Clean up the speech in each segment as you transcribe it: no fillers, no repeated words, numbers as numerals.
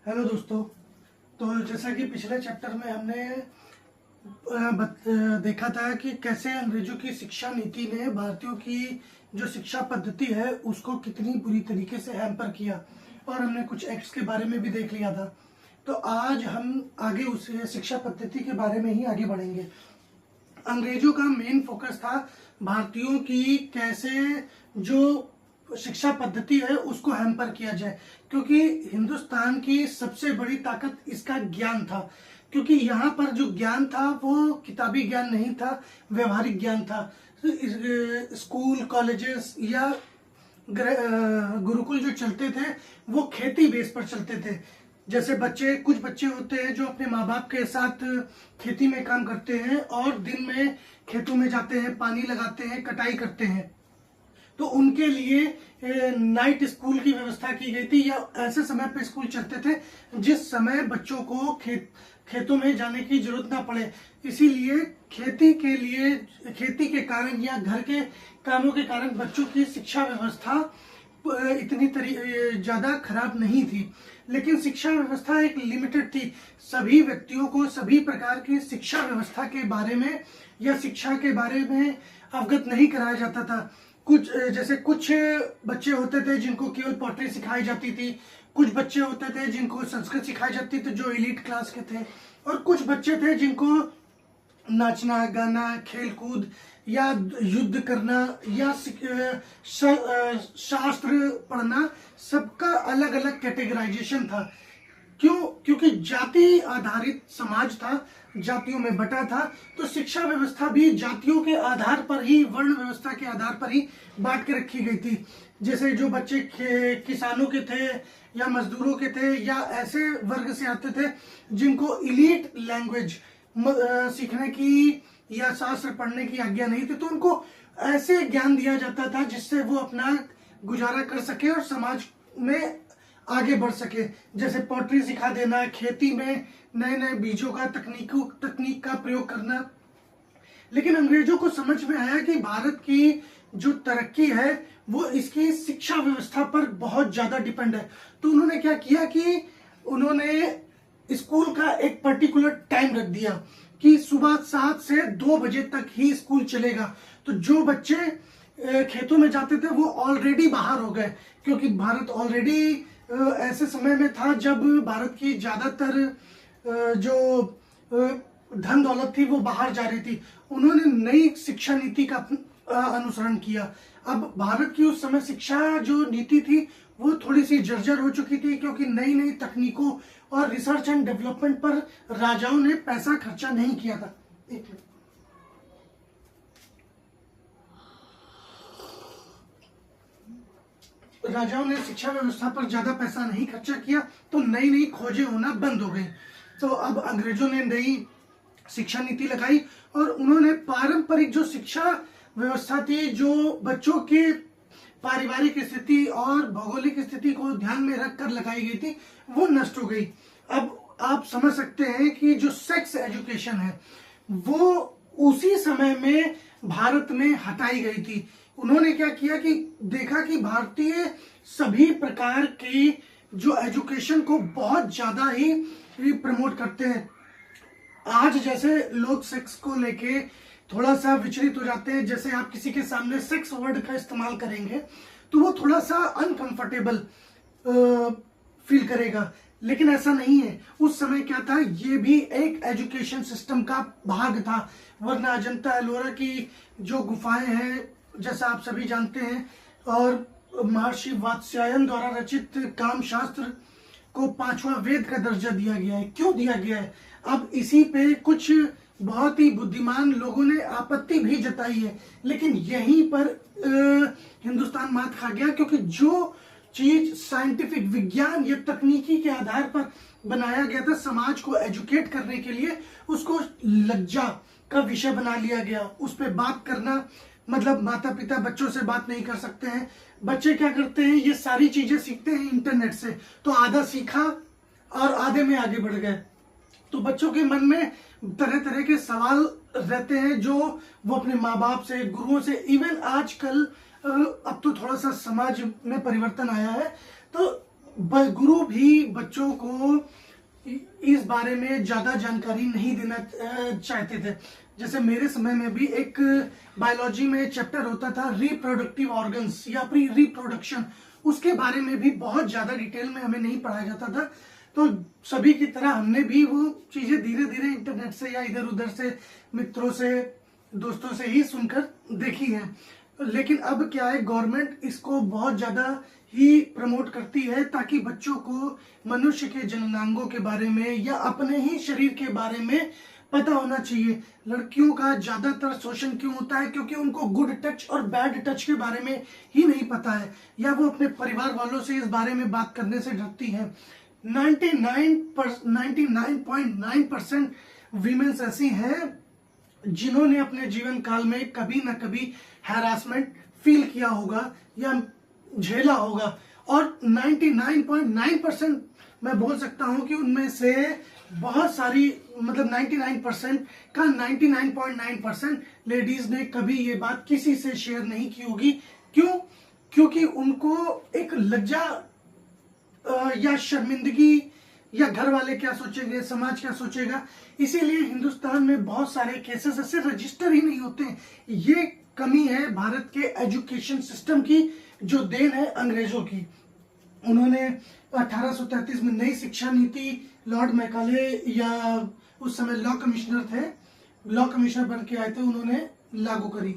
Hello दोस्तों। तो जैसा कि पिछले चैप्टर में हमने देखा था कि कैसे अंग्रेजों की शिक्षा नीति ने भारतीयों की जो शिक्षा पद्धति है उसको कितनी बुरी तरीके से हैम्पर किया, और हमने कुछ एक्ट्स के बारे में भी देख लिया था। तो आज हम आगे उस शिक्षा पद्धति के बारे में ही आगे बढ़ेंगे। अंग्रेजों का मेन फोकस था भारतीयों की कैसे जो शिक्षा पद्धति है उसको हैम्पर किया जाए, क्योंकि हिंदुस्तान की सबसे बड़ी ताकत इसका ज्ञान था। क्योंकि यहाँ पर जो ज्ञान था वो किताबी ज्ञान नहीं था, व्यवहारिक ज्ञान था। स्कूल, कॉलेजेस या गुरुकुल जो चलते थे वो खेती बेस पर चलते थे। जैसे कुछ बच्चे होते हैं जो अपने माँ बाप के साथ खेती में काम करते हैं और दिन में खेतों में जाते हैं, पानी लगाते हैं, कटाई करते हैं। तो उनके लिए नाइट स्कूल की व्यवस्था की गई थी, या ऐसे समय पे स्कूल चलते थे जिस समय बच्चों को खेतों में जाने की जरूरत ना पड़े। इसीलिए खेती के कारण या घर के कामों के कारण बच्चों की शिक्षा व्यवस्था इतनी ज्यादा खराब नहीं थी। लेकिन शिक्षा व्यवस्था एक लिमिटेड थी। सभी व्यक्तियों को सभी प्रकार की शिक्षा व्यवस्था के बारे में या शिक्षा के बारे में अवगत नहीं कराया जाता था। कुछ बच्चे होते थे जिनको केवल पॉटरी सिखाई जाती थी, कुछ बच्चे होते थे जिनको संस्कृत सिखाई जाती थी जो एलीट क्लास के थे, और कुछ बच्चे थे जिनको नाचना, गाना, खेल कूद या युद्ध करना या शास्त्र पढ़ना, सबका अलग अलग कैटेगराइजेशन था। क्योंकि जाति आधारित समाज था, जातियों में बटा था, तो शिक्षा व्यवस्था भी जातियों के आधार पर ही, वर्ण व्यवस्था के आधार पर ही बांट के रखी गई थी। जैसे जो बच्चे किसानों के थे या मजदूरों के थे या ऐसे वर्ग से आते थे जिनको इलीट लैंग्वेज सीखने की या शास्त्र पढ़ने की आज्ञा नहीं थी, तो उनको ऐसे ज्ञान दिया जाता था जिससे वो अपना गुजारा कर सके और समाज में आगे बढ़ सके। जैसे पॉटरी सिखा देना, खेती में नए नए बीजों का तकनीक का प्रयोग करना। लेकिन अंग्रेजों को समझ में आया कि भारत की जो तरक्की है वो इसकी शिक्षा व्यवस्था पर बहुत ज्यादा डिपेंड है। तो उन्होंने क्या किया कि उन्होंने स्कूल का एक पर्टिकुलर टाइम रख दिया कि सुबह 7 से 2 बजे तक ही स्कूल चलेगा। तो जो बच्चे खेतों में जाते थे वो ऑलरेडी बाहर हो गए, क्योंकि भारत ऑलरेडी ऐसे समय में था जब भारत की ज्यादातर जो धन दौलत थी वो बाहर जा रही थी। उन्होंने नई शिक्षा नीति का अनुसरण किया। अब भारत की उस समय शिक्षा जो नीति थी वो थोड़ी सी जर्जर हो चुकी थी, क्योंकि नई नई तकनीकों और रिसर्च एंड डेवलपमेंट पर राजाओं ने पैसा खर्चा नहीं किया था। राजाओं ने शिक्षा व्यवस्था पर ज्यादा पैसा नहीं खर्चा किया, तो नई नई खोजें होना बंद हो गई। तो अब अंग्रेजों ने नई शिक्षा नीति लगाई और उन्होंने पारंपरिक जो शिक्षा व्यवस्था थी, जो बच्चों के पारिवारिक स्थिति और भौगोलिक स्थिति को ध्यान में रखकर लगाई गई थी, वो नष्ट हो गई। अब आप समझ सकते हैं कि जो सेक्स एजुकेशन है वो उसी समय में भारत में हटाई गई थी। उन्होंने क्या किया कि देखा कि भारतीय सभी प्रकार की जो एजुकेशन को बहुत ज्यादा ही प्रमोट करते हैं। आज जैसे लोग सेक्स को लेके थोड़ा सा विचलित हो जाते हैं, जैसे आप किसी के सामने सेक्स वर्ड का इस्तेमाल करेंगे तो वो थोड़ा सा अनकंफर्टेबल फील करेगा, लेकिन ऐसा नहीं है। उस समय क्या था, ये भी एक एजुकेशन सिस्टम का भाग था। वरना अजंता एलोरा की जो गुफाएं हैं, जैसा आप सभी जानते हैं, और महर्षि वात्स्यायन द्वारा रचित काम शास्त्र को 5वां वेद का दर्जा दिया गया है। क्यों दिया गया है? अब इसी पे कुछ बहुत ही बुद्धिमान लोगों ने आपत्ति भी जताई है, लेकिन यहीं पर हिंदुस्तान मात खा गया, क्योंकि जो चीज साइंटिफिक, विज्ञान या तकनीकी के आधार पर बनाया गया था समाज को एजुकेट करने के लिए, उसको लज्जा का विषय बना लिया गया। उस पर बात करना मतलब माता पिता बच्चों से बात नहीं कर सकते हैं। बच्चे क्या करते हैं, ये सारी चीजें सीखते हैं इंटरनेट से, तो आधा सीखा और आधे में आगे बढ़ गए। तो बच्चों के मन में तरह तरह के सवाल रहते हैं जो वो अपने माँ बाप से, गुरुओं से, इवन आजकल अब तो थोड़ा सा समाज में परिवर्तन आया है, तो गुरु भी बच्चों को इस बारे में ज्यादा जानकारी नहीं देना चाहते थे। जैसे मेरे समय में भी एक बायोलॉजी में चैप्टर होता था रिप्रोडक्टिव ऑर्गन्स या प्री रिप्रोडक्शन, उसके बारे में भी बहुत ज्यादा डिटेल में हमें नहीं पढ़ाया जाता था। तो सभी की तरह हमने भी वो चीजें धीरे धीरे इंटरनेट से या इधर उधर से मित्रों से दोस्तों से ही सुनकर देखी है। लेकिन अब क्या है, गवर्नमेंट इसको बहुत ज्यादा ही प्रमोट करती है ताकि बच्चों को मनुष्य के जननांगों के बारे में या अपने ही शरीर के बारे में पता होना चाहिए। लड़कियों का ज्यादातर शोषण क्यों होता है? क्योंकि उनको गुड टच और बैड टच के बारे में ही नहीं पता है, या वो अपने परिवार वालों से इस बारे में बात करने से डरती है। 99.9% वीमेंस ऐसी हैं जिन्होंने अपने जीवन काल में कभी ना कभी हैरासमेंट फील किया होगा या झेला होगा, और 99.9% मैं बोल सकता हूं कि उनमें से बहुत सारी, मतलब 99% का 99.9% लेडीज ने कभी ये बात किसी से शेयर नहीं की होगी। क्यों? क्योंकि उनको एक लज्जा या शर्मिंदगी, या घर वाले क्या सोचेंगे, समाज क्या सोचेगा, इसीलिए हिंदुस्तान में बहुत सारे केसेस ऐसे रजिस्टर ही नहीं होते। ये कमी है भारत के एजुकेशन सिस्टम की, जो देन है अंग्रेजों की। उन्होंने 1833 में नई शिक्षा नीति, लॉर्ड मैकाले या उस समय लॉ कमिश्नर थे, लॉ कमिश्नर बन के आए थे, उन्होंने लागू करी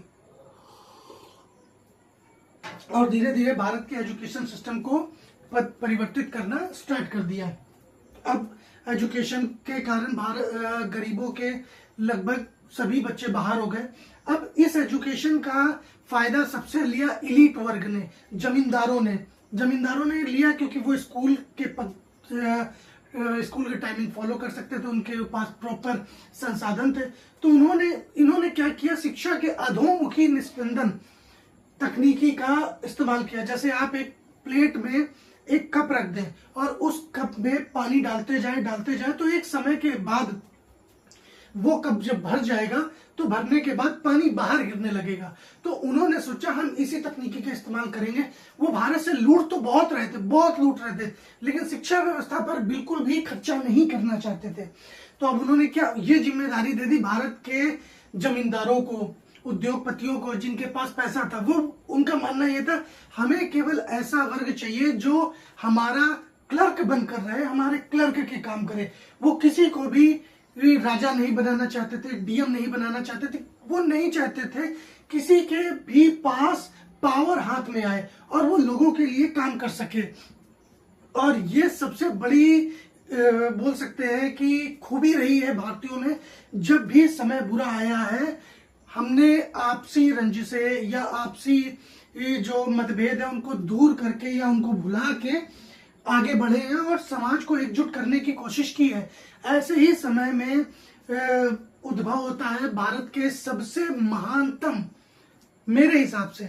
और धीरे धीरे भारत के एजुकेशन सिस्टम को परिवर्तित करना स्टार्ट कर दिया। अब एजुकेशन के कारण भारत गरीबों के लगभग सभी बच्चे बाहर हो गए। अब इस एजुकेशन का फायदा सबसे लिया इलीट वर्ग ने, जमींदारों ने लिया, क्योंकि वो स्कूल के टाइमिंग फॉलो कर सकते थे, उनके पास प्रॉपर संसाधन थे। तो इन्होंने क्या किया, शिक्षा के अधोमुखी निस्पंदन तकनीकी का इस्तेमाल किया। जैसे आप एक प्लेट में एक कप रख दें और उस कप में पानी डालते जाए तो एक समय के बाद वो कप जब भर जाएगा तो भरने के बाद पानी बाहर गिरने लगेगा। तो उन्होंने सोचा हम इसी तकनीकी का इस्तेमाल करेंगे। वो भारत से लूट तो बहुत लूट रहे थे, लेकिन शिक्षा व्यवस्था पर बिल्कुल भी खर्चा नहीं करना चाहते थे। तो अब उन्होंने क्या, ये जिम्मेदारी दे दी भारत के जमींदारों को, उद्योगपतियों को, जिनके पास पैसा था। वो उनका मानना यह था हमें केवल ऐसा वर्ग चाहिए जो हमारा क्लर्क बनकर रहे, हमारे क्लर्क के काम करे। वो किसी को भी राजा नहीं बनाना चाहते थे, डीएम नहीं बनाना चाहते थे। वो नहीं चाहते थे किसी के भी पास पावर हाथ में आए और वो लोगों के लिए काम कर सके। और ये सबसे बड़ी बोल सकते हैं कि खूबी रही है भारतीयों में। जब भी समय बुरा आया है, हमने आपसी रंजिशें या आपसी जो मतभेद है उनको दूर करके या उनको भुला के आगे बढ़े हैं और समाज को एकजुट करने की कोशिश की है। ऐसे ही समय में उद्भव होता है भारत के सबसे महानतम, मेरे हिसाब से,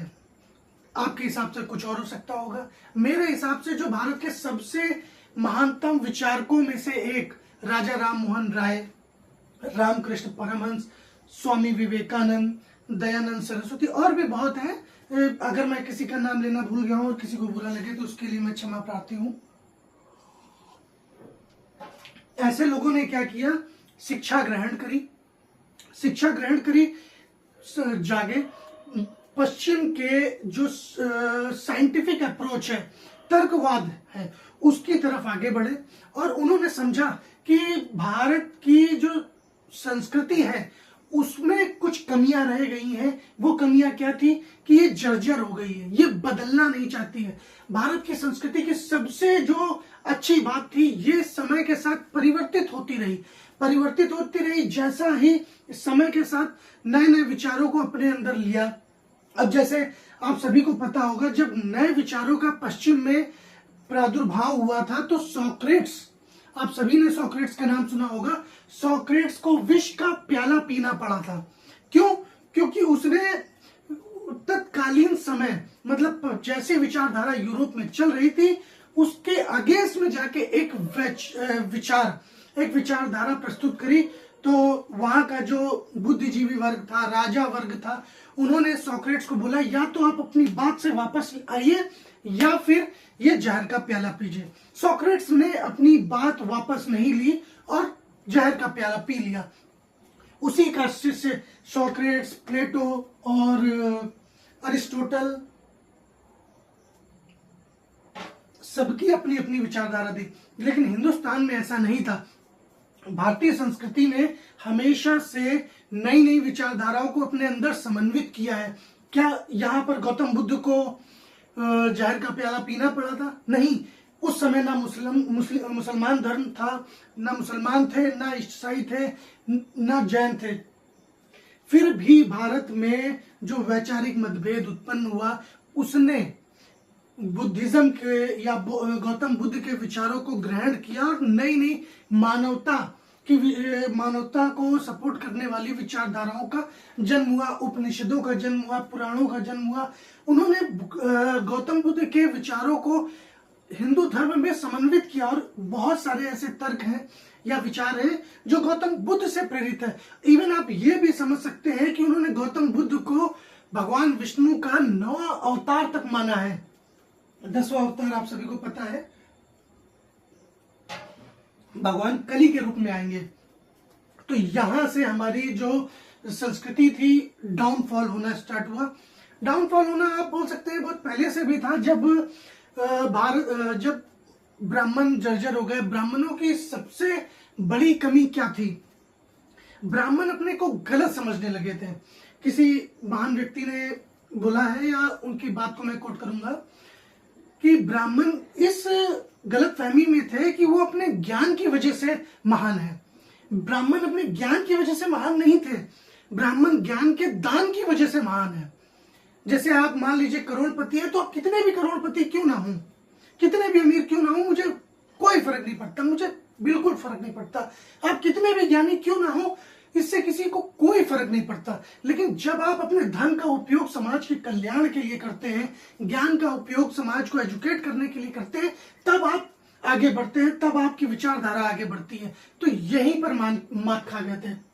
आपके हिसाब से कुछ और हो सकता होगा, मेरे हिसाब से जो भारत के सबसे महानतम विचारकों में से एक, राजा राम मोहन राय, रामकृष्ण परमहंस, स्वामी विवेकानंद, दयानंद सरस्वती, और भी बहुत हैं। अगर मैं किसी का नाम लेना भूल गया हूं और किसी को बुरा लगे तो उसके लिए मैं क्षमा प्रार्थी हूं। ऐसे लोगों ने क्या किया, शिक्षा ग्रहण करी, जागे पश्चिम के जो साइंटिफिक अप्रोच है, तर्कवाद है, उसकी तरफ आगे बढ़े। और उन्होंने समझा कि भारत की जो संस्कृति है उसमें कुछ कमियां रह गई हैं। वो कमियां क्या थी कि ये जर्जर हो गई है, ये बदलना नहीं चाहती है। भारत की संस्कृति की सबसे जो अच्छी बात थी, ये समय के साथ परिवर्तित होती रही। जैसा ही समय के साथ नए नए विचारों को अपने अंदर लिया। अब जैसे आप सभी को पता होगा, जब नए विचारों का पश्चिम में प्रादुर्भाव हुआ था तो सोक्रेट्स, आप सभी ने सोक्रेट्स का नाम सुना होगा। सोक्रेट्स को विष का प्याला पीना पड़ा था। क्यों? क्योंकि उसने तत्कालीन समय, मतलब जैसे विचारधारा यूरोप में चल रही थी उसके अगेंस्ट में जाके एक विचारधारा प्रस्तुत करी तो वहां का जो बुद्धिजीवी वर्ग था, राजा वर्ग था, उन्होंने सोक्रेट्स को बोला या तो आप अपनी बात से वापस आइए या फिर ये जहर का प्याला पीजिए। सोक्रेट्स ने अपनी बात वापस नहीं ली और जहर का प्याला पी लिया। उसी का शिष्य सोक्रेट्स, प्लेटो और अरिस्टोटल, सबकी अपनी अपनी विचारधारा थी। लेकिन हिंदुस्तान में ऐसा नहीं था। भारतीय संस्कृति ने हमेशा से नई नई विचारधाराओं को अपने अंदर समन्वित किया है। क्या यहाँ पर गौतम बुद्ध को जहर का प्याला पीना पड़ा था? नहीं। उस समय ना मुसलमान धर्म था, ना मुसलमान थे, ना ईसाई थे, ना जैन थे। फिर भी भारत में जो वैचारिक मतभेद उत्पन्न हुआ, उसने बुद्धिज्म के या गौतम बुद्ध के विचारों को ग्रहण किया और नई नई मानवता को सपोर्ट करने वाली विचारधाराओं का जन्म हुआ, उपनिषदों का जन्म हुआ, पुराणों का जन्म हुआ। उन्होंने गौतम बुद्ध के विचारों को हिंदू धर्म में समन्वित किया और बहुत सारे ऐसे तर्क हैं या विचार हैं जो गौतम बुद्ध से प्रेरित है। इवन आप ये भी समझ सकते हैं कि उन्होंने गौतम बुद्ध को भगवान विष्णु का 9वां अवतार तक माना है। 10वां अवतार आप सभी को पता है, भगवान कली के रूप में आएंगे। तो यहां से हमारी जो संस्कृति थी डाउनफॉल होना स्टार्ट हुआ। डाउनफॉल होना आप बोल सकते हैं बहुत पहले से भी था। जब ब्राह्मण जर्जर हो गए, ब्राह्मणों की सबसे बड़ी कमी क्या थी? ब्राह्मण अपने को गलत समझने लगे थे। किसी महान व्यक्ति ने बोला है, या उनकी बात को मैं कोट करूंगा, कि ब्राह्मण इस गलतफहमी में थे कि वो अपने ज्ञान की वजह से महान है। ब्राह्मण अपने ज्ञान की वजह से महान नहीं थे, ब्राह्मण ज्ञान के दान की वजह से महान है। जैसे आप मान लीजिए करोड़पति है, तो आप कितने भी करोड़पति क्यों ना हो, कितने भी अमीर क्यों ना हो, मुझे कोई फर्क नहीं पड़ता, मुझे बिल्कुल फर्क नहीं पड़ता। आप कितने भी ज्ञानी क्यों ना हो, इससे किसी को कोई फर्क नहीं पड़ता। लेकिन जब आप अपने धन का उपयोग समाज के कल्याण के लिए करते हैं, ज्ञान का उपयोग समाज को एजुकेट करने के लिए करते हैं, तब आप आगे बढ़ते हैं, तब आपकी विचारधारा आगे बढ़ती है। तो यहीं पर मात खा गए थे।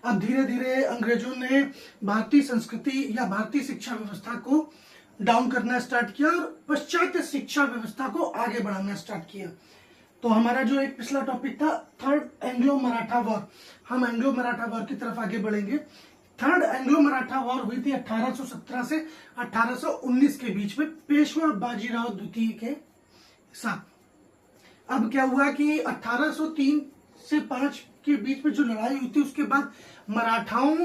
अब धीरे धीरे अंग्रेजों ने भारतीय संस्कृति या भारतीय शिक्षा व्यवस्था को डाउन करना स्टार्ट किया और पाश्चात्य शिक्षा व्यवस्था को आगे बढ़ाना स्टार्ट किया। तो हमारा जो एक पिछला टॉपिक था थर्ड एंग्लो मराठा वॉर, हम एंग्लो मराठा वॉर की तरफ आगे बढ़ेंगे। थर्ड एंग्लो मराठा वॉर हुई थी 1817 से 1819 के बीच में पेशवा बाजीराव द्वितीय के साथ। अब क्या हुआ कि 1803 से 5 के बीच में जो लड़ाई हुई थी, उसके बाद मराठाओं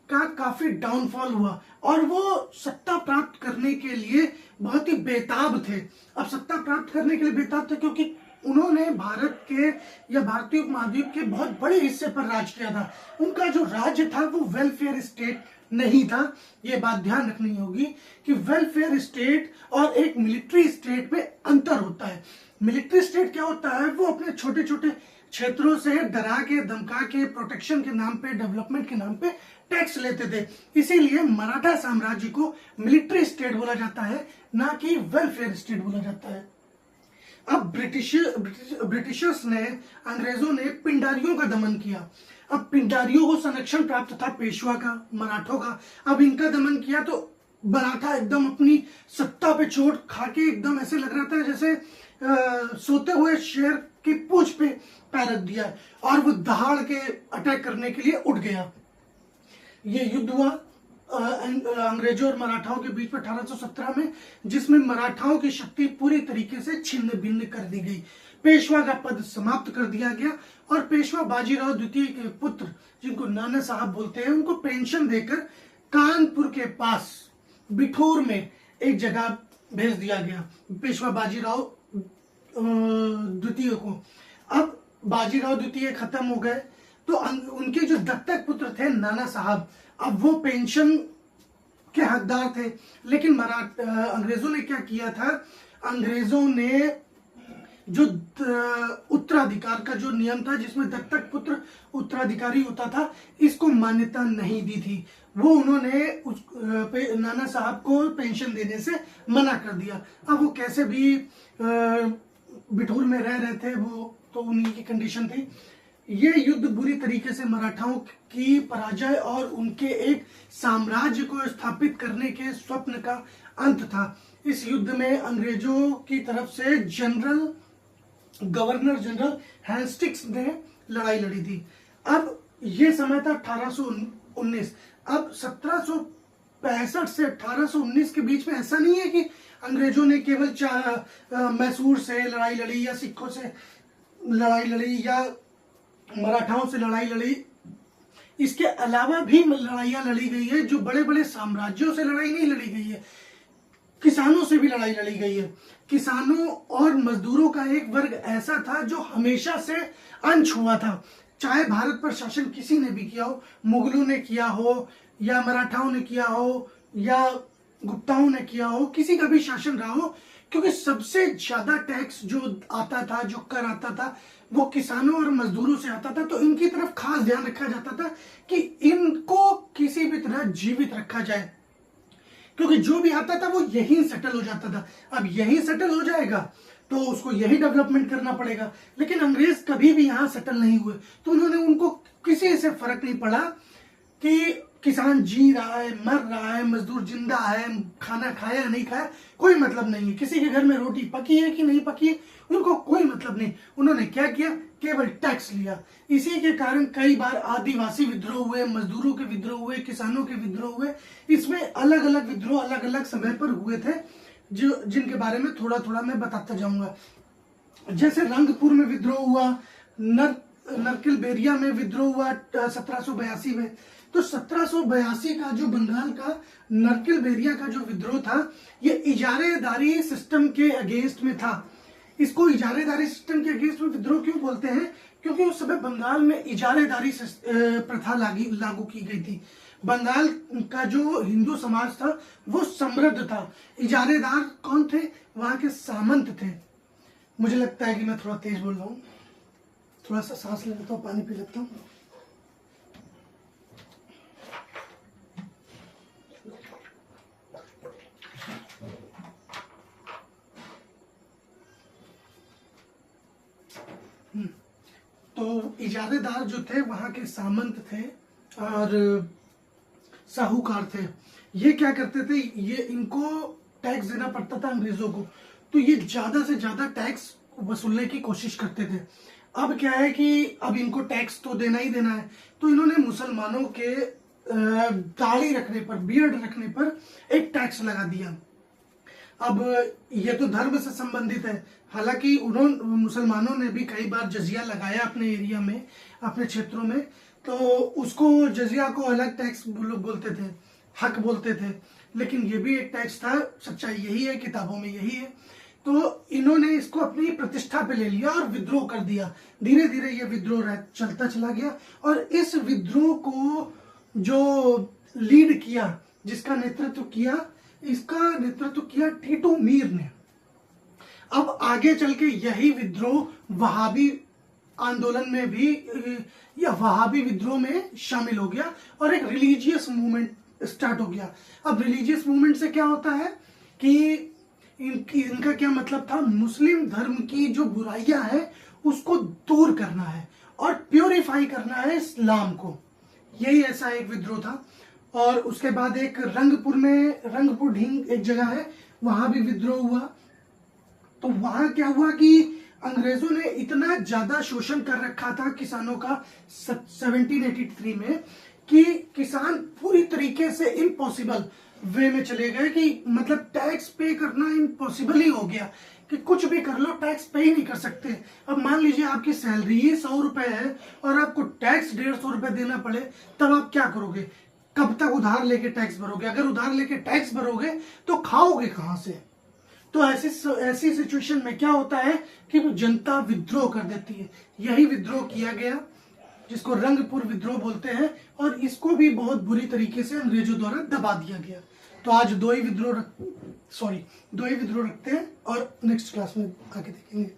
का काफी डाउनफॉल हुआ और वो सत्ता प्राप्त करने के लिए बहुत ही बेताब थे। अब सत्ता प्राप्त करने के लिए बेताब थे क्योंकि उन्होंने भारत के या भारतीय उपमहाद्वीप के बहुत बड़े हिस्से पर राज किया था। उनका जो राज्य था वो वेलफेयर स्टेट नहीं था। ये बात ध्यान रखनी होगी कि वेलफेयर स्टेट और एक मिलिट्री स्टेट में अंतर होता है। मिलिट्री स्टेट क्या होता है, वो अपने छोटे छोटे क्षेत्रों से डरा के, धमका के, प्रोटेक्शन के नाम पे, डेवलपमेंट के नाम पे टैक्स लेते थे। इसीलिए मराठा साम्राज्य को मिलिट्री स्टेट बोला जाता है, ना कि वेलफेयर स्टेट बोला जाता है। अब ब्रिटिशर्स ने, अंग्रेजों ने पिंडारियों का दमन किया। अब पिंडारियों को संरक्षण प्राप्त था पेशवा का, मराठों का। अब इनका दमन किया तो मराठा एकदम अपनी सत्ता पे चोट खा के एकदम ऐसे लग रहा था जैसे सोते हुए शेर की पूंछ पे पैर रख दिया और वो दहाड़ के अटैक करने के लिए उठ गया। ये युद्ध हुआ अंग्रेजों और मराठाओं के बीच में 1817 में, जिसमें मराठाओं की शक्ति पूरी तरीके से छिन्न भिन्न कर दी गई। पेशवा का पद समाप्त कर दिया गया और पेशवा बाजीराव द्वितीय के पुत्र, जिनको नाना साहब बोलते हैं, उनको पेंशन देकर कानपुर के पास बिठूर में एक जगह भेज दिया गया पेशवा बाजीराव द्वितीय को। अब बाजीराव द्वितीय खत्म हो गए तो उनके जो दत्तक पुत्र थे नाना साहब, अब वो पेंशन के हकदार थे। लेकिन अंग्रेजों ने क्या किया था, अंग्रेजों ने जो उत्तराधिकार का जो नियम था, जिसमें दत्तक पुत्र उत्तराधिकारी होता था, इसको मान्यता नहीं दी थी। वो उन्होंने नाना साहब को पेंशन देने से मना कर दिया। अब वो कैसे भी बिठूर में रह रहे थे, वो तो उन्हीं की कंडीशन थी। ये युद्ध बुरी तरीके से मराठाओं की पराजय और उनके एक साम्राज्य को स्थापित करने के स्वप्न का अंत था। इस युद्ध में अंग्रेजों की तरफ से गवर्नर जनरल हेस्टिंग्स ने लड़ाई लड़ी थी। अब ये समय था 1819। अब 1765 से 1819 के बीच में ऐसा नहीं है कि अंग्रेजों ने केवल मैसूर से लड़ाई लड़ी या सिखों से लड़ाई लड़ी या मराठाओं से लड़ाई लड़ी। इसके अलावा भी लड़ाइयां लड़ी गई है। जो बड़े बड़े साम्राज्यों से लड़ाई नहीं लड़ी गई है, किसानों से भी लड़ाई लड़ी गई है। किसानों और मजदूरों का एक वर्ग ऐसा था जो हमेशा से अनछुआ था। चाहे भारत पर शासन किसी ने भी किया हो, मुगलों ने किया हो या मराठाओं ने किया हो या गुप्ताओं ने किया हो, किसी का भी शासन रहा हो, क्योंकि सबसे ज्यादा टैक्स जो आता था, जो कर आता था, वो किसानों और मजदूरों से आता था। तो इनकी तरफ खास ध्यान रखा जाता था कि इनको किसी भी तरह जीवित रखा जाए, क्योंकि जो भी आता था वो यहीं सेटल हो जाता था। अब यहीं सेटल हो जाएगा तो उसको यही डेवलपमेंट करना पड़ेगा। लेकिन अंग्रेज कभी भी यहां सेटल नहीं हुए, तो उन्होंने उनको किसी से फर्क नहीं पड़ा कि किसान जी रहा है, मर रहा है, मजदूर जिंदा है, खाना खाया नहीं खाया, कोई मतलब नहीं है। किसी के घर में रोटी पकी है कि नहीं पकी है, उनको कोई मतलब नहीं। उन्होंने क्या किया, केवल टैक्स लिया। इसी के कारण कई बार आदिवासी विद्रोह हुए, मजदूरों के विद्रोह हुए, किसानों के विद्रोह हुए। इसमें अलग अलग विद्रोह अलग अलग समय पर हुए थे, जो जिनके बारे में थोड़ा थोड़ा मैं बताता जाऊंगा। जैसे रंगपुर में विद्रोह हुआ, नरकिलबेरिया में विद्रोह हुआ 1782 में। तो 1782 का जो बंगाल का नरकिलबेरिया का जो विद्रोह था, ये इजारेदारी सिस्टम के अगेंस्ट में था। इसको इजारेदारी सिस्टम के अगेंस्ट में विद्रोह क्यों बोलते हैं, क्योंकि उस समय बंगाल में इजारेदारी प्रथा लागू की गई थी। बंगाल का जो हिंदू समाज था वो समृद्ध था। इजारेदार कौन थे, वहां के सामंत थे। मुझे लगता है कि मैं थोड़ा तेज बोल रहा हूँ, थोड़ा सा सांस ले लेता हूँ, पानी पी लेता हूँ। तो इजारेदार जो थे वहां के सामंत थे और साहूकार थे। ये क्या करते थे, ये इनको टैक्स देना पड़ता था अंग्रेजों को, तो ये ज्यादा से ज्यादा टैक्स वसूलने की कोशिश करते थे। अब क्या है कि अब इनको टैक्स तो देना ही देना है, तो इन्होंने मुसलमानों के दाढ़ी रखने पर, बियर्ड रखने पर एक टैक्स लगा दिया। अब ये तो धर्म से संबंधित है, हालांकि उन्होंने मुसलमानों ने भी कई बार जजिया लगाया अपने एरिया में, अपने क्षेत्रों में, तो उसको जजिया को अलग टैक्स लोग बोलते थे, हक बोलते थे, लेकिन ये भी एक टैक्स था। सच्चाई यही है, किताबों में यही है। तो इन्होंने इसको अपनी प्रतिष्ठा पे ले लिया और विद्रोह कर दिया। धीरे धीरे ये विद्रोह चलता चला गया और इस विद्रोह को जो लीड किया, जिसका नेतृत्व किया, इसका नेतृत्व किया टीटू मीर ने। अब आगे चल के यही विद्रोह वहाबी आंदोलन में भी या वहाबी विद्रोह में शामिल हो गया और एक रिलीजियस मूवमेंट स्टार्ट हो गया। अब रिलीजियस मूवमेंट से क्या होता है कि इनका क्या मतलब था, मुस्लिम धर्म की जो बुराइयां हैं उसको दूर करना है और प्योरीफाई करना है इस्लाम को। यही ऐसा एक विद्रोह था। और उसके बाद एक रंगपुर ढींग एक जगह है, वहां भी विद्रोह हुआ। तो वहां क्या हुआ कि अंग्रेजों ने इतना ज्यादा शोषण कर रखा था किसानों का 1783 में कि किसान पूरी तरीके से इम्पॉसिबल वे में चले गए कि मतलब टैक्स पे करना इम्पॉसिबल ही हो गया कि कुछ भी कर लो टैक्स पे ही नहीं कर सकते। अब मान लीजिए आपकी सैलरी ही 100 रुपए है और आपको टैक्स 150 रुपए देना पड़े, तब आप क्या करोगे, कब तक उधार लेके टैक्स भरोगे? अगर उधार लेके टैक्स भरोगे तो खाओगे कहां से? तो ऐसी सिचुएशन में क्या होता है कि जनता विद्रोह कर देती है। यही विद्रोह किया गया जिसको रंगपुर विद्रोह बोलते हैं और इसको भी बहुत बुरी तरीके से अंग्रेजों द्वारा दबा दिया गया। तो आज दो ही विद्रोह रखते हैं और नेक्स्ट क्लास में आगे देखेंगे।